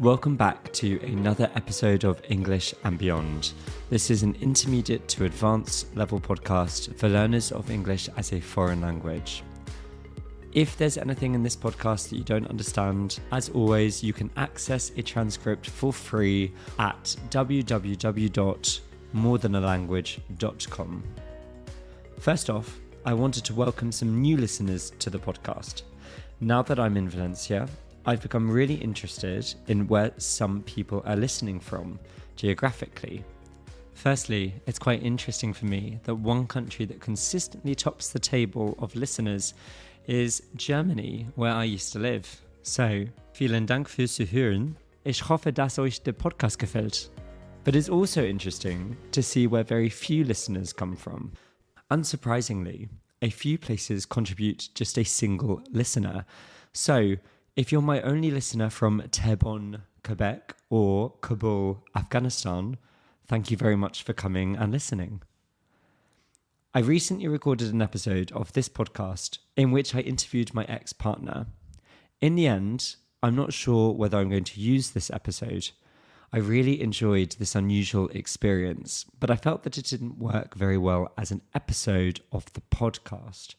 Welcome back to another episode of English and Beyond. This is an intermediate to advanced level podcast for learners of English as a foreign language. If there's anything in this podcast that you don't understand, as always, you can access a transcript for free at www.morethan-a-language.com. First off, I wanted to welcome some new listeners to the podcast. Now that I'm in Valencia, I've become really interested in where some people are listening from, geographically. Firstly, it's quite interesting for me that one country that consistently tops the table of listeners is Germany, where I used to live. So, vielen Dank fürs Zuhören. Ich hoffe, dass euch der Podcast gefällt. But it's also interesting to see where very few listeners come from. Unsurprisingly, a few places contribute just a single listener. So, if you're my only listener from Terrebonne, Quebec, or Kabul, Afghanistan, thank you very much for coming and listening. I recently recorded an episode of this podcast in which I interviewed my ex-partner. In the end, I'm not sure whether I'm going to use this episode. I really enjoyed this unusual experience, but I felt that it didn't work very well as an episode of the podcast.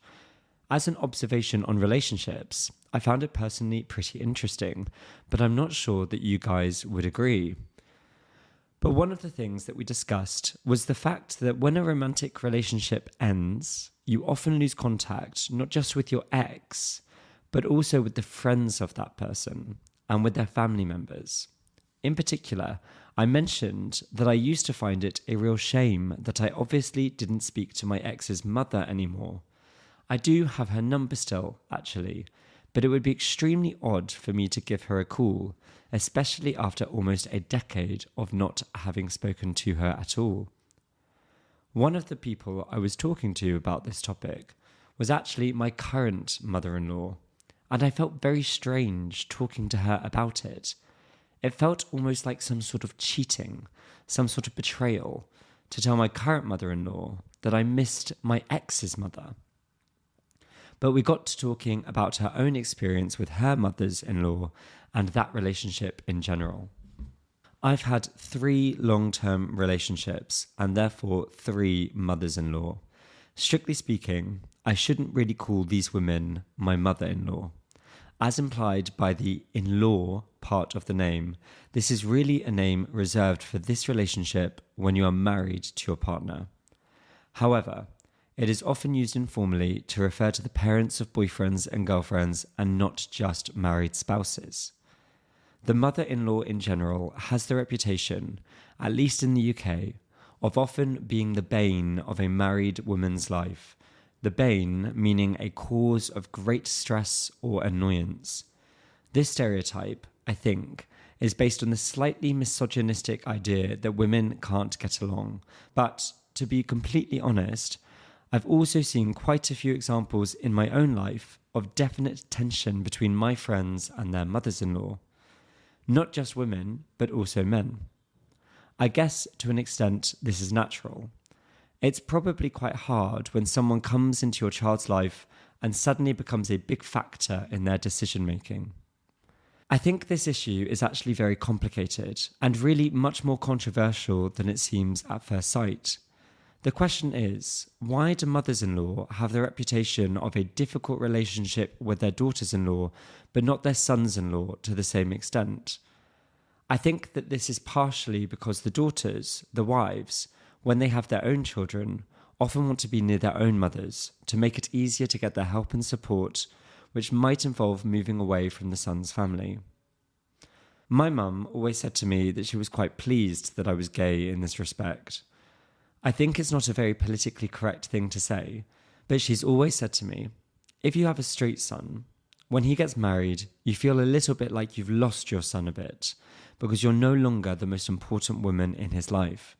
As an observation on relationships, I found it personally pretty interesting, but I'm not sure that you guys would agree. But one of the things that we discussed was the fact that when a romantic relationship ends, you often lose contact not just with your ex, but also with the friends of that person and with their family members. In particular, I mentioned that I used to find it a real shame that I obviously didn't speak to my ex's mother anymore. I do have her number still, actually, but it would be extremely odd for me to give her a call, especially after almost a decade of not having spoken to her at all. One of the people I was talking to about this topic was actually my current mother-in-law, and I felt very strange talking to her about it. It felt almost like some sort of cheating, some sort of betrayal, to tell my current mother-in-law that I missed my ex's mother. But we got to talking about her own experience with her mothers-in-law and that relationship in general. I've had 3 long-term relationships and therefore 3 mothers-in-law. Strictly speaking, I shouldn't really call these women my mother-in-law. As implied by the in-law part of the name, this is really a name reserved for this relationship when you are married to your partner. However, it is often used informally to refer to the parents of boyfriends and girlfriends and not just married spouses. The mother-in-law in general has the reputation, at least in the UK, of often being the bane of a married woman's life. The bane meaning a cause of great stress or annoyance. This stereotype, I think, is based on the slightly misogynistic idea that women can't get along. But, to be completely honest, I've also seen quite a few examples in my own life of definite tension between my friends and their mothers-in-law. Not just women, but also men. I guess to an extent this is natural. It's probably quite hard when someone comes into your child's life and suddenly becomes a big factor in their decision-making. I think this issue is actually very complicated and really much more controversial than it seems at first sight. The question is, why do mothers-in-law have the reputation of a difficult relationship with their daughters-in-law, but not their sons-in-law to the same extent? I think that this is partially because the daughters, the wives, when they have their own children, often want to be near their own mothers to make it easier to get their help and support, which might involve moving away from the son's family. My mum always said to me that she was quite pleased that I was gay in this respect. I think it's not a very politically correct thing to say, but she's always said to me, if you have a straight son, when he gets married, you feel a little bit like you've lost your son a bit, because you're no longer the most important woman in his life.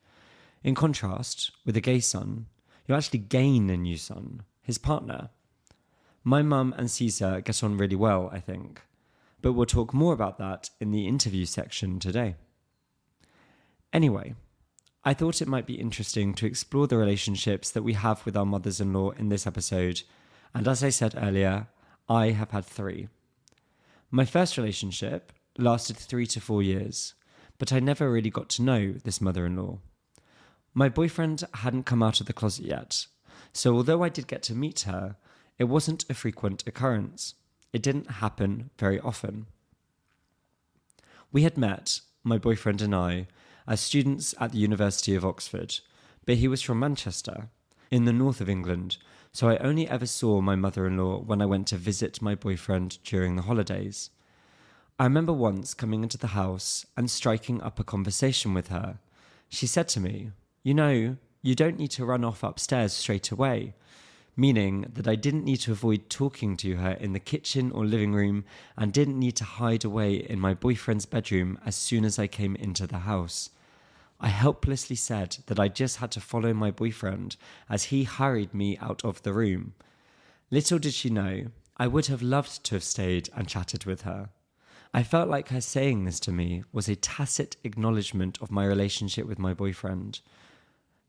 In contrast, with a gay son, you actually gain a new son, his partner. My mum and César get on really well, I think, but we'll talk more about that in the interview section today. Anyway, I thought it might be interesting to explore the relationships that we have with our mothers-in-law in this episode, and as I said earlier, I have had 3. My first relationship, lasted 3 to 4 years, but I never really got to know this mother-in-law. My boyfriend hadn't come out of the closet yet, so although I did get to meet her, it wasn't a frequent occurrence. It didn't happen very often. We had met, my boyfriend and I, as students at the University of Oxford, but he was from Manchester, in the north of England, so I only ever saw my mother-in-law when I went to visit my boyfriend during the holidays. I remember once coming into the house and striking up a conversation with her. She said to me, "You know, you don't need to run off upstairs straight away," meaning that I didn't need to avoid talking to her in the kitchen or living room and didn't need to hide away in my boyfriend's bedroom as soon as I came into the house. I helplessly said that I just had to follow my boyfriend as he hurried me out of the room. Little did she know, I would have loved to have stayed and chatted with her. I felt like her saying this to me was a tacit acknowledgement of my relationship with my boyfriend.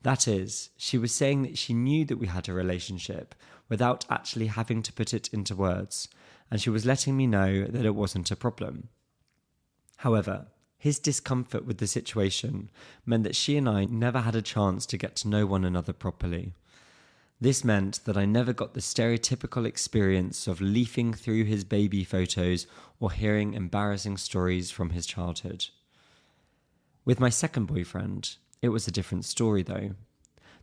That is, she was saying that she knew that we had a relationship without actually having to put it into words, and she was letting me know that it wasn't a problem. However, his discomfort with the situation meant that she and I never had a chance to get to know one another properly. This meant that I never got the stereotypical experience of leafing through his baby photos or hearing embarrassing stories from his childhood. With my second boyfriend, it was a different story though.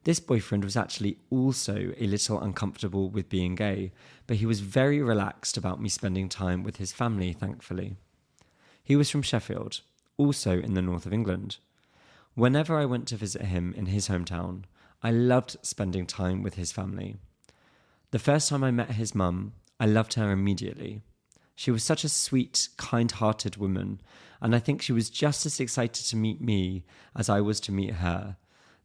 This boyfriend was actually also a little uncomfortable with being gay, but he was very relaxed about me spending time with his family, thankfully. He was from Sheffield, also in the north of England. Whenever I went to visit him in his hometown, I loved spending time with his family. The first time I met his mum, I loved her immediately. She was such a sweet, kind-hearted woman, and I think she was just as excited to meet me as I was to meet her.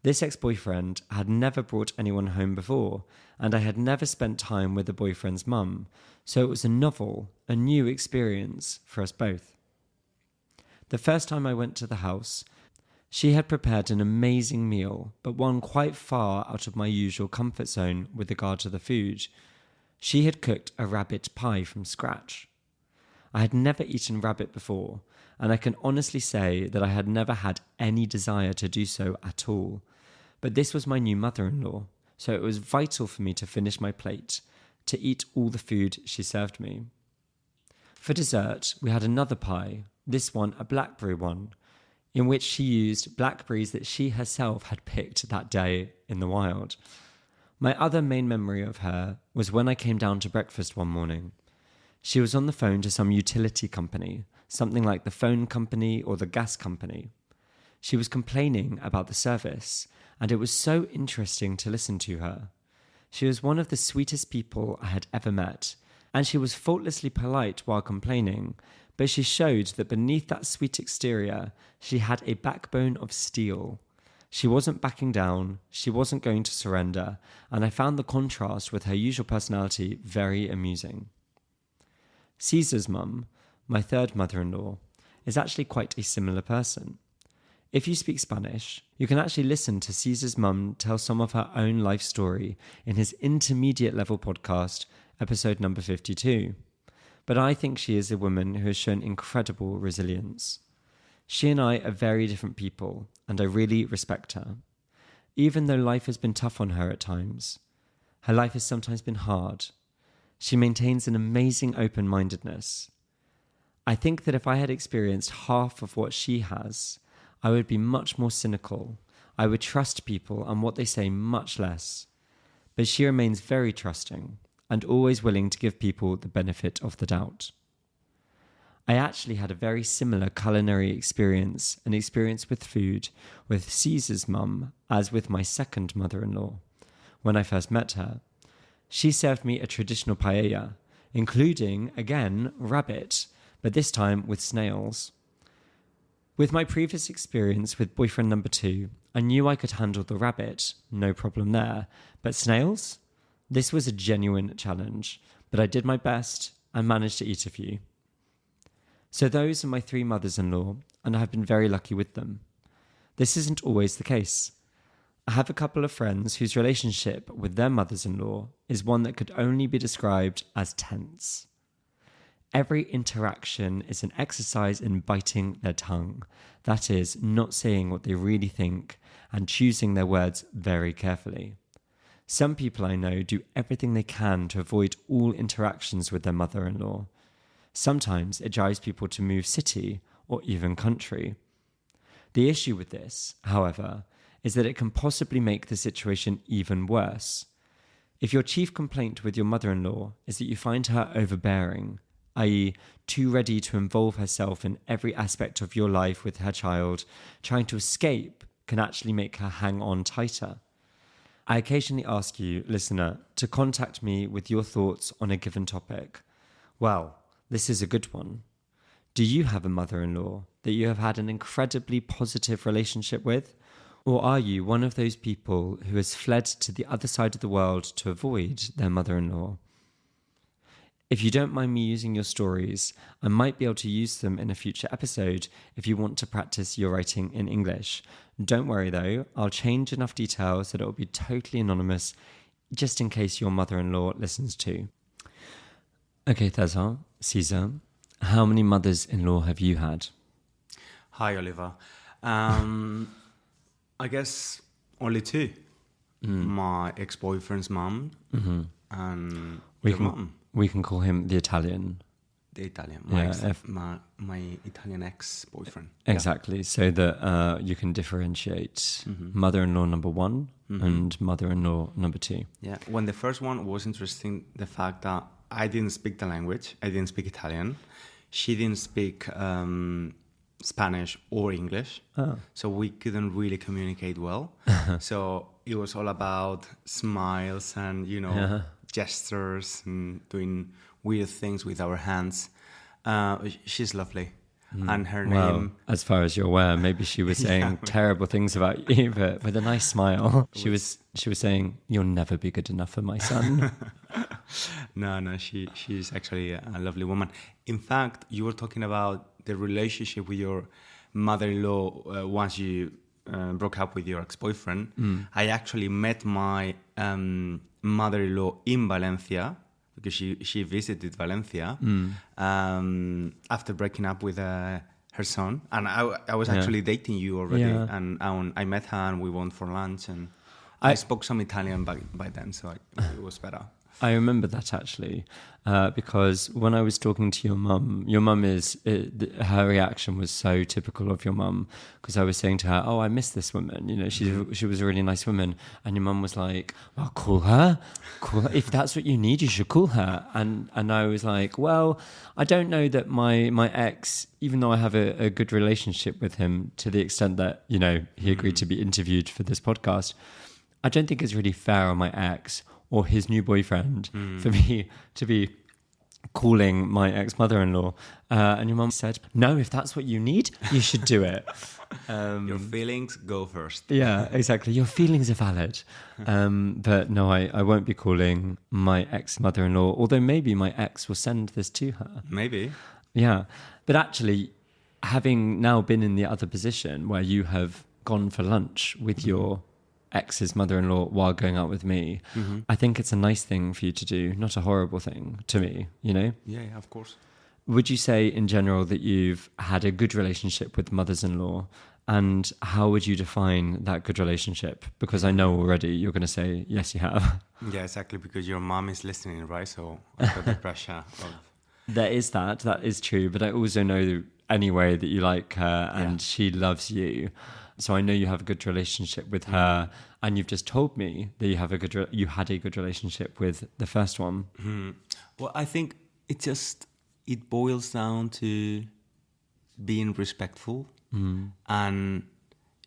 This ex-boyfriend had never brought anyone home before, and I had never spent time with the boyfriend's mum, so it was a novel, a new experience for us both. The first time I went to the house, she had prepared an amazing meal, but one quite far out of my usual comfort zone with regard to the food. She had cooked a rabbit pie from scratch. I had never eaten rabbit before, and I can honestly say that I had never had any desire to do so at all. But this was my new mother-in-law, so it was vital for me to finish my plate, to eat all the food she served me. For dessert, we had another pie, this one a blackberry one, in which she used blackberries that she herself had picked that day in the wild. My other main memory of her was when I came down to breakfast one morning. She was on the phone to some utility company, something like the phone company or the gas company. She was complaining about the service, and it was so interesting to listen to her. She was one of the sweetest people I had ever met, and she was faultlessly polite while complaining, but she showed that beneath that sweet exterior, she had a backbone of steel. She wasn't backing down, she wasn't going to surrender, and I found the contrast with her usual personality very amusing. César's mum, my third mother-in-law, is actually quite a similar person. If you speak Spanish, you can actually listen to César's mum tell some of her own life story in his intermediate level podcast, episode number 52. But I think she is a woman who has shown incredible resilience. She and I are very different people, and I really respect her. Even though life has been tough on her at times, her life has sometimes been hard, she maintains an amazing open-mindedness. I think that if I had experienced half of what she has, I would be much more cynical. I would trust people and what they say much less. But she remains very trusting and always willing to give people the benefit of the doubt. I actually had a very similar culinary experience, an experience with food, with César's mum as with my second mother-in-law. When I first met her, she served me a traditional paella, including, again, rabbit, but this time with snails. With my previous experience with boyfriend number 2, I knew I could handle the rabbit, no problem there, but snails? This was a genuine challenge, but I did my best and managed to eat a few. So those are my 3 mothers-in-law, and I have been very lucky with them. This isn't always the case. I have a couple of friends whose relationship with their mothers-in-law is one that could only be described as tense. every interaction is an exercise in biting their tongue. That is, not saying what they really think and choosing their words very carefully. Some people I know do everything they can to avoid all interactions with their mother-in-law. Sometimes it drives people to move city or even country. The issue with this, however, is that it can possibly make the situation even worse. If your chief complaint with your mother-in-law is that you find her overbearing, i.e., too ready to involve herself in every aspect of your life with her child, trying to escape can actually make her hang on tighter. I occasionally ask you, listener, to contact me with your thoughts on a given topic. Well, this is a good one. Do you have a mother-in-law that you have had an incredibly positive relationship with? Or are you one of those people who has fled to the other side of the world to avoid their mother-in-law? If you don't mind me using your stories, I might be able to use them in a future episode if you want to practice your writing in English. Don't worry though, I'll change enough details that it will be totally anonymous, just in case your mother-in-law listens too. Okay, César, how many mothers-in-law have you had? Hi, Oliver. I guess only two. My ex-boyfriend's mom and your mom. We can call him the Italian. The Italian. My Italian ex-boyfriend. Exactly. Yeah. So that you can differentiate mother-in-law number one and mother-in-law number two. Yeah. When the first one was interesting, the fact that I didn't speak the language. I didn't speak Italian. She didn't speak Spanish or English. Oh. So we couldn't really communicate well. So it was all about smiles and, gestures and doing weird things with our hands. She's lovely. And her name... as far as you're aware, maybe she was saying terrible things about you, but with a nice smile. She was saying, "You'll never be good enough for my son." No, she's actually a lovely woman. In fact, you were talking about the relationship with your mother-in-law once you broke up with your ex-boyfriend. I actually met my mother-in-law in Valencia, because she visited Valencia after breaking up with her son. And I was actually dating you already. Yeah. And I met her and we went for lunch. And I spoke some Italian by then, so it was better. I remember that actually, because when I was talking to your mum her reaction was so typical of your mum, because I was saying to her, "Oh, I miss this woman. She was a really nice woman," and your mum was like, "Well, call her. If that's what you need, you should call her." And I was like, "Well, I don't know that my ex, even though I have a good relationship with him to the extent that he agreed to be interviewed for this podcast, I don't think it's really fair on my ex or his new boyfriend for me to be calling my ex-mother-in-law." And your mum said, "No, if that's what you need, you should do it." Your feelings go first. Yeah, exactly. Your feelings are valid. But no, I won't be calling my ex-mother-in-law, although maybe my ex will send this to her. Maybe. Yeah. But actually, having now been in the other position where you have gone for lunch with your ex's mother-in-law while going out with me, I think it's a nice thing for you to do, not a horrible thing to me, Yeah, of course. Would you say in general that you've had a good relationship with mothers-in-law, and how would you define that good relationship? Because I know already you're going to say, yes, you have. Yeah, exactly, because your mom is listening, right? So I've got the pressure of... That is true, but I also know anyway that you like her and she loves you. So I know you have a good relationship with her, and you've just told me that you had a good relationship with the first one. Well, I think it boils down to being respectful and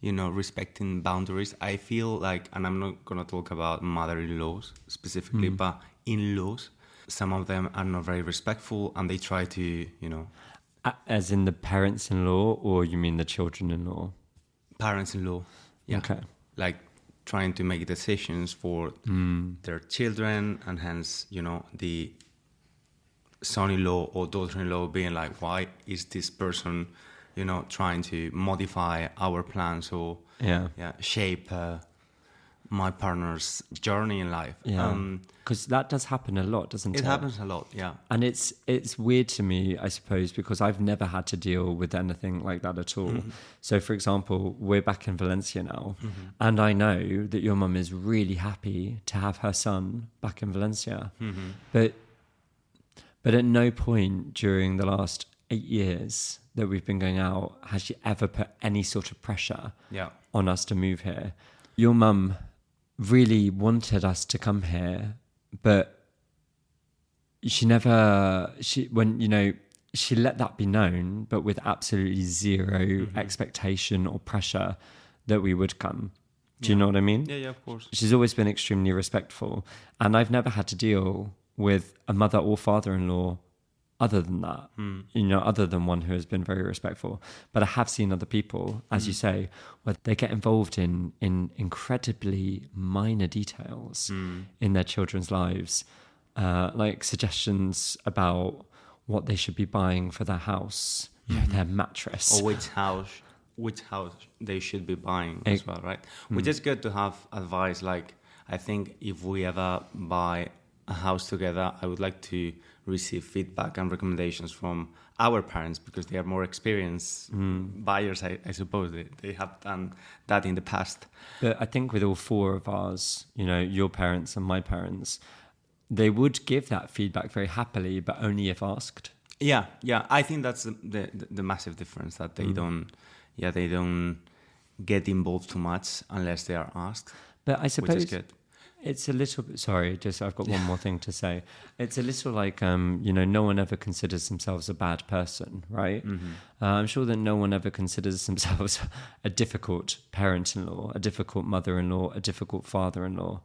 respecting boundaries. I feel like, and I'm not gonna talk about mother-in-laws specifically, but in-laws, some of them are not very respectful, and they try to As in the parents-in-law, or you mean the children-in-law? Parents-in-law, yeah. Okay. Like trying to make decisions for their children, and hence, the son-in-law or daughter-in-law being like, why is this person, trying to modify our plans or shape my partner's journey in life. Yeah, because that does happen a lot, doesn't it? It happens a lot, yeah. And it's weird to me, I suppose, because I've never had to deal with anything like that at all. So, for example, we're back in Valencia now, and I know that your mum is really happy to have her son back in Valencia. But at no point during the last 8 years that we've been going out has she ever put any sort of pressure on us to move here. Your mum really wanted us to come here, but she let that be known, but with absolutely zero expectation or pressure that we would come. Do you know what I mean? Yeah, of course. She's always been extremely respectful, and I've never had to deal with a mother or father-in-law other than that, other than one who has been very respectful. But I have seen other people, as you say, where they get involved in incredibly minor details in their children's lives, like suggestions about what they should be buying for their house, their mattress. Or which house they should be buying as well, right? Which is good to have advice. Like, I think if we ever buy a house together, I would like to receive feedback and recommendations from our parents, because they are more experienced buyers, I suppose. They have done that in the past. But I think with all four of ours, your parents and my parents, they would give that feedback very happily, but only if asked. Yeah. I think that's the massive difference, that they don't get involved too much unless they are asked. But I suppose which is good. It's a little bit, I've got one more thing to say. It's a little like, no one ever considers themselves a bad person, right? I'm sure that no one ever considers themselves a difficult parent-in-law, a difficult mother-in-law, a difficult father-in-law.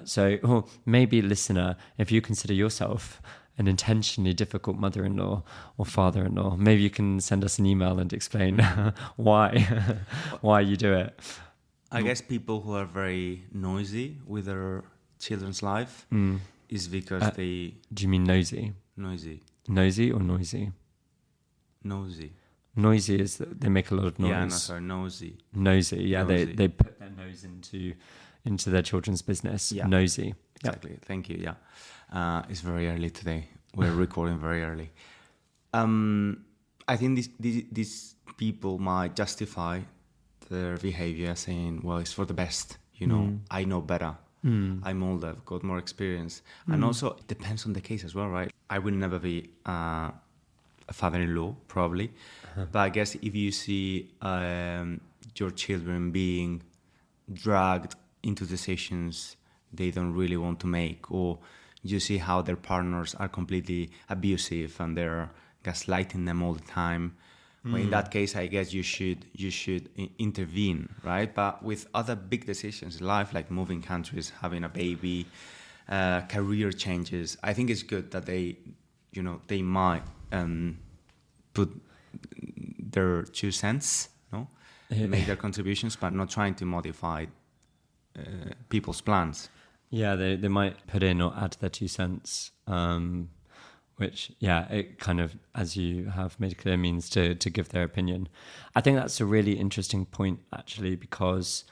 So maybe, listener, if you consider yourself an intentionally difficult mother-in-law or father-in-law, maybe you can send us an email and explain why you do it. I guess people who are very noisy with their children's life is because they... Do you mean nosy? Noisy. Nosy or noisy? Nosy. Noisy is that they make a lot of noise. Yeah, no, sorry, nosy. Nosy, yeah. Nosy. They put their nose into their children's business. Yeah. Nosy. Exactly. Yep. Thank you, yeah. It's very early today. We're recording very early. I think these people might justify their behavior saying, well, it's for the best, I know better, I'm older, I've got more experience. And also it depends on the case as well, right? I will never be a father-in-law, probably, but I guess if you see your children being dragged into decisions they don't really want to make, or you see how their partners are completely abusive and they're gaslighting them all the time, well, in that case, I guess you should intervene, right? But with other big decisions in life, like moving countries, having a baby, career changes, I think it's good that they might put their 2 cents, make their contributions, but not trying to modify people's plans. Yeah, they might put in or add their 2 cents. Which, it kind of, as you have made clear, means to give their opinion. I think that's a really interesting point, actually, because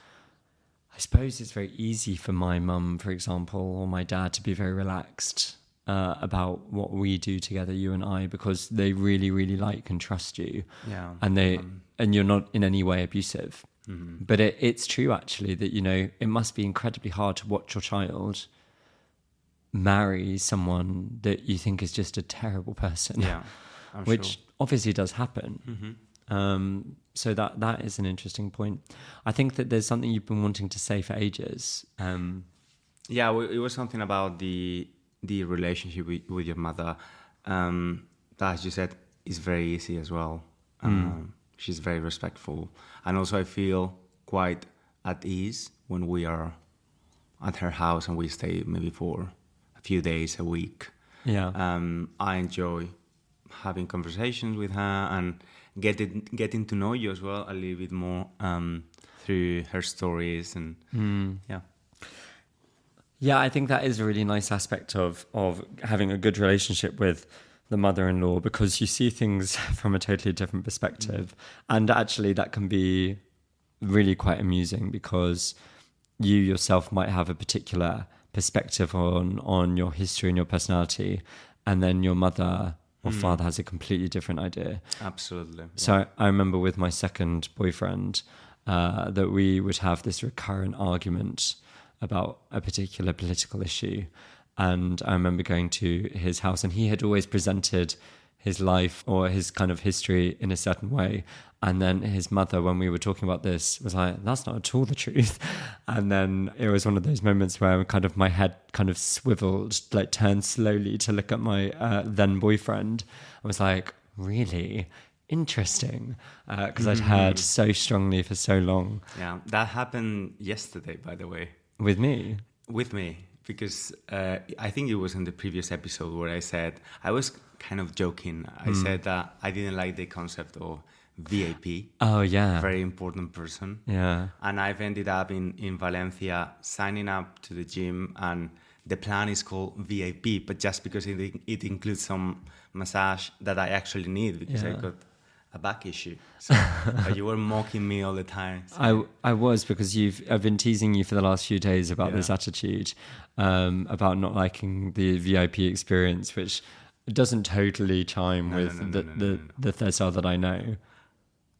I suppose it's very easy for my mum, for example, or my dad to be very relaxed about what we do together, you and I, because they really, really like and trust you. Yeah. And you're not in any way abusive. Mm-hmm. But it's true, actually, that, it must be incredibly hard to watch your child marry someone that you think is just a terrible person. Yeah, which obviously does happen. Mm-hmm. So that is an interesting point. I think that there's something you've been wanting to say for ages. It was something about the relationship with your mother. That, as you said, is very easy as well. She's very respectful, and also I feel quite at ease when we are at her house and we stay maybe for a few days a week. I enjoy having conversations with her and getting to know you as well a little bit more through her stories and I think that is a really nice aspect of having a good relationship with the mother-in-law, because you see things from a totally different perspective, and actually that can be really quite amusing, because you yourself might have a particular perspective on your history and your personality, and then your mother or father has a completely different idea. Absolutely. So I remember with my second boyfriend that we would have this recurrent argument about a particular political issue. And I remember going to his house, and he had always presented his life or his kind of history in a certain way. And then his mother, when we were talking about this, was like, that's not at all the truth. And then it was one of those moments where kind of my head kind of swiveled, like turned slowly to look at my then boyfriend. I was like, really? Interesting. Because I'd heard so strongly for so long. Yeah, that happened yesterday, by the way. With me? With me. Because I think it was in the previous episode where I said, I was kind of joking. I said that I didn't like the concept of VIP. Oh, yeah. Very important person. Yeah. And I've ended up in Valencia signing up to the gym, and the plan is called VIP, but just because it includes some massage that I actually need because I got a back issue. So you were mocking me all the time. So. I was, because I've been teasing you for the last few days about this attitude, about not liking the VIP experience, which doesn't totally chime with the César that I know.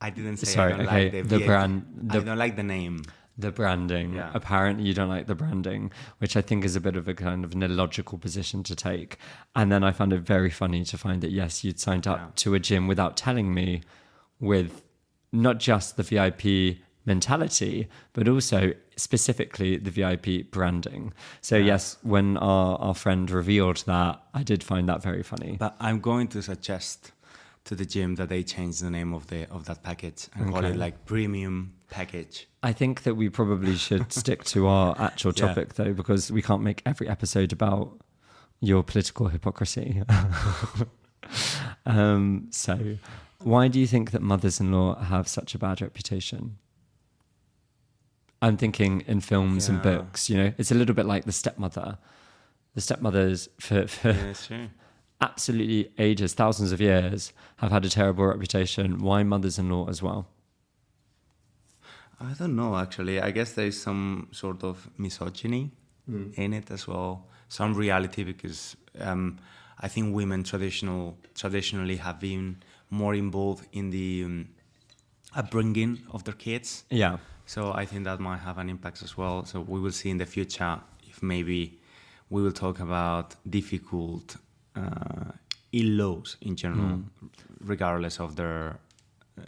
I didn't say Sorry, I don't okay, like the the VIP. brand. I don't like the name. The branding. Yeah. Apparently you don't like the branding, which I think is a bit of a kind of an illogical position to take. And then I found it very funny to find that, yes, you'd signed up to a gym without telling me, with not just the VIP mentality, but also specifically the VIP branding. So yes, when our friend revealed that, I did find that very funny. But I'm going to suggest to the gym that they change the name of that package and call it like premium package. I think that we probably should stick to our actual topic though, because we can't make every episode about your political hypocrisy. So why do you think that mothers-in-law have such a bad reputation? I'm thinking in films and books, it's a little bit like the stepmother. The stepmothers for Sure. absolutely ages, thousands of years, have had a terrible reputation. Why mothers-in-law as well? I don't know, actually. I guess there's some sort of misogyny in it as well. Some reality, because I think women traditionally have been more involved in the upbringing of their kids. Yeah. So I think that might have an impact as well. So we will see in the future if maybe we will talk about difficult in-laws in general, regardless of their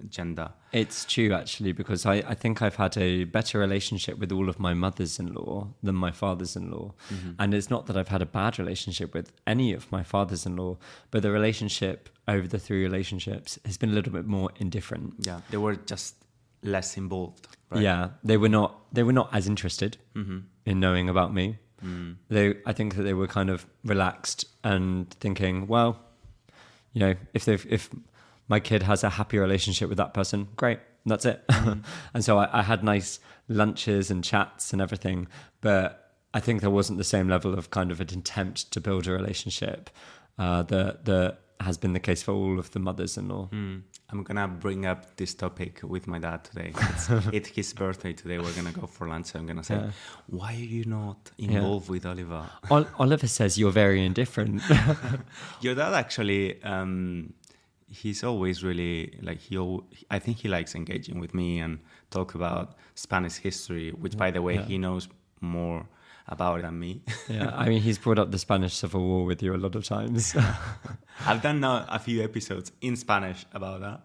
gender. It's true, actually, because I think I've had a better relationship with all of my mothers-in-law than my fathers-in-law. And it's not that I've had a bad relationship with any of my fathers-in-law, but the relationship over the 3 relationships has been a little bit more indifferent. Yeah, they were just less involved, right? Yeah, they were not as interested in knowing about me. I think that they were kind of relaxed and thinking, well, if my kid has a happy relationship with that person, great, that's it. And so I had nice lunches and chats and everything, but I think there wasn't the same level of kind of an attempt to build a relationship that has been the case for all of the mothers-in-law. I'm going to bring up this topic with my dad today. It's his birthday today. We're going to go for lunch. I'm going to say, why are you not involved with Oliver? Oliver says you're very indifferent. Your dad actually, he's always really, I think he likes engaging with me and talk about Spanish history, which, by the way, he knows more about it than me. I mean, he's brought up the Spanish Civil War with you a lot of times. I've done now a few episodes in Spanish about that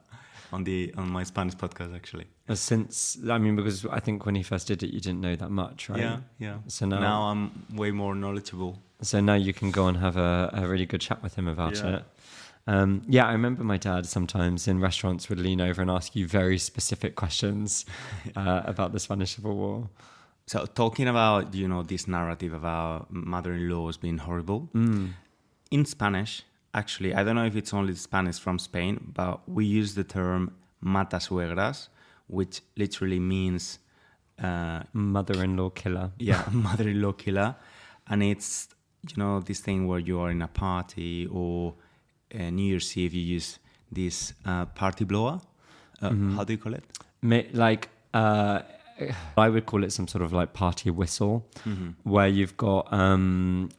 on my Spanish podcast, actually. Because I think when he first did it, you didn't know that much, right? Yeah. So now I'm way more knowledgeable. So now you can go and have a really good chat with him about it. I remember my dad sometimes in restaurants would lean over and ask you very specific questions about the Spanish Civil War. So talking about, this narrative about mother-in-laws being horrible, in Spanish, actually, I don't know if it's only Spanish from Spain, but we use the term matasuegras, which literally means... mother-in-law killer. Yeah, mother-in-law killer. And it's, this thing where you are in a party or New Year's Eve, you use this party blower. How do you call it? I would call it some sort of like party whistle, where you've got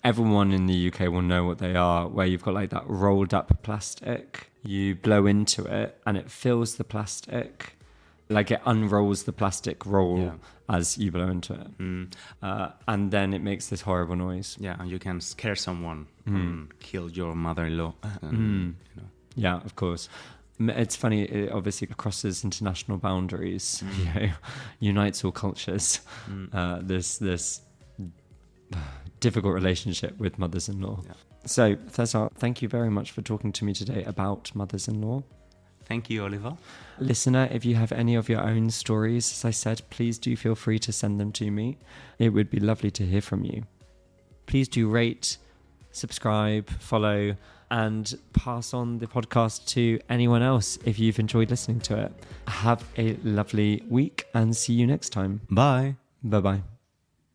everyone in the UK will know what they are, where you've got like that rolled up plastic. You blow into it and it fills the plastic, like it unrolls the plastic roll as you blow into it. And then it makes this horrible noise. Yeah, and you can scare someone and kill your mother-in-law. You know. Yeah, of course. It's funny, it obviously crosses international boundaries, you know, unites all cultures. This difficult relationship with mothers-in-law. Yeah. So, César, thank you very much for talking to me today about mothers-in-law. Thank you, Oliver. Listener, if you have any of your own stories, as I said, please do feel free to send them to me. It would be lovely to hear from you. Please do rate, subscribe, follow, and pass on the podcast to anyone else if you've enjoyed listening to it. Have a lovely week and see you next time. Bye. Bye-bye.